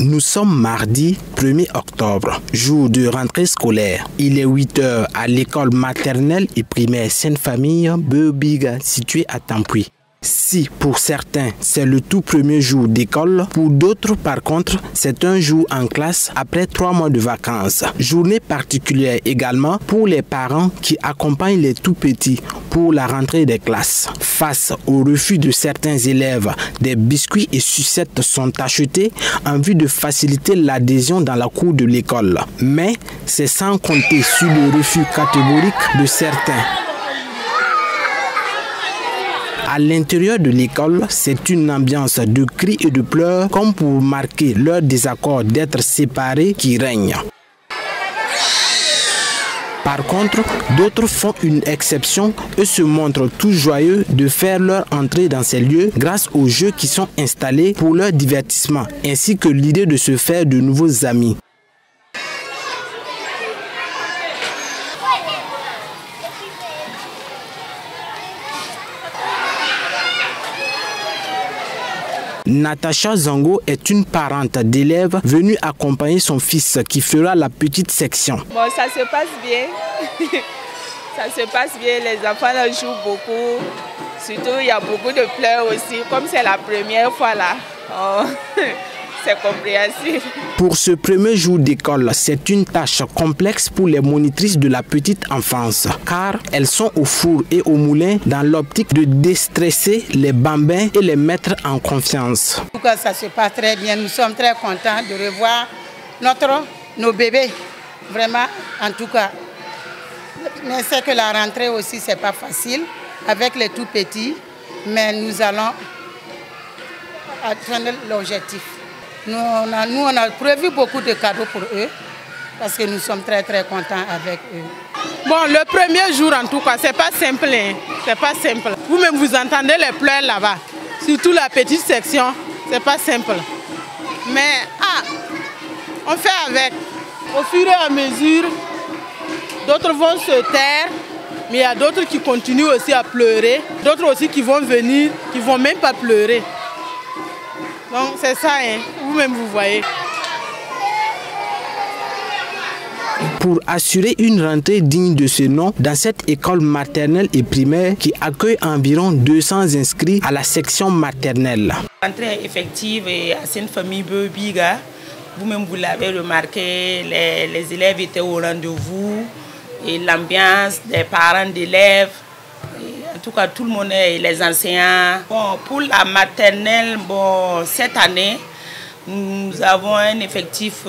Nous sommes mardi 1er octobre, jour de rentrée scolaire. Il est 8 h à l'école maternelle et primaire Sainte-Famille Beobiga située à Tampuy. Si pour certains c'est le tout premier jour d'école, pour d'autres par contre c'est un jour en classe après 3 mois de vacances. Journée particulière également pour les parents qui accompagnent les tout petits pour la rentrée des classes. Face au refus de certains élèves, des biscuits et sucettes sont achetés en vue de faciliter l'adhésion dans la cour de l'école. Mais c'est sans compter sur le refus catégorique de certains. À l'intérieur de l'école, c'est une ambiance de cris et de pleurs comme pour marquer leur désaccord d'être séparés qui règne. Par contre, d'autres font une exception et se montrent tout joyeux de faire leur entrée dans ces lieux grâce aux jeux qui sont installés pour leur divertissement, ainsi que l'idée de se faire de nouveaux amis. Natacha Zango est une parente d'élèves venue accompagner son fils qui fera la petite section. Bon, ça se passe bien. Ça se passe bien, les enfants là, jouent beaucoup. Surtout, il y a beaucoup de pleurs aussi. Comme c'est la première fois là, c'est compréhensible. Pour ce premier jour d'école, c'est une tâche complexe pour les monitrices de la petite enfance, car elles sont au four et au moulin dans l'optique de déstresser les bambins et les mettre en confiance. En tout cas, ça se passe très bien. Nous sommes très contents de revoir nos bébés. Vraiment, en tout cas. Mais c'est que la rentrée aussi, c'est pas facile avec les tout petits, mais nous allons atteindre l'objectif. Nous, on a prévu beaucoup de cadeaux pour eux parce que nous sommes très contents avec eux. Bon, le premier jour en tout cas, c'est pas simple. Hein. C'est pas simple. Vous-même vous entendez les pleurs là-bas. Surtout la petite section, c'est pas simple. Mais on fait avec. Au fur et à mesure, d'autres vont se taire, mais il y a d'autres qui continuent aussi à pleurer. D'autres aussi qui vont venir, qui vont même pas pleurer. Donc c'est ça, hein. Vous-même vous voyez. Pour assurer une rentrée digne de ce nom dans cette école maternelle et primaire qui accueille environ 200 inscrits à la section maternelle. Rentrée effective à Sainte-Famille Beobiga, vous-même vous l'avez remarqué, les élèves étaient au rendez-vous et l'ambiance des parents d'élèves. En tout cas, tout le monde et les enseignants. Bon, pour la maternelle, cette année, nous avons un effectif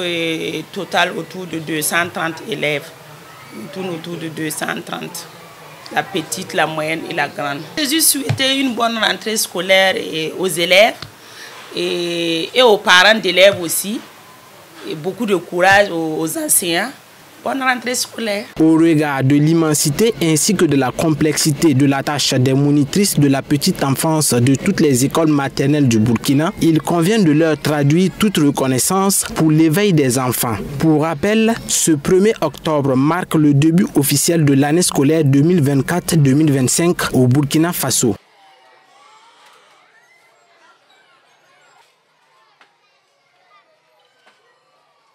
total autour de 230 élèves. Nous tournons autour de 230. La petite, la moyenne et la grande. J'ai souhaité une bonne rentrée scolaire aux élèves et aux parents d'élèves aussi. Et beaucoup de courage aux enseignants. Bonne rentrée scolaire. Au regard de l'immensité ainsi que de la complexité de la tâche des monitrices de la petite enfance de toutes les écoles maternelles du Burkina, il convient de leur traduire toute reconnaissance pour l'éveil des enfants. Pour rappel, ce 1er octobre marque le début officiel de l'année scolaire 2024-2025 au Burkina Faso.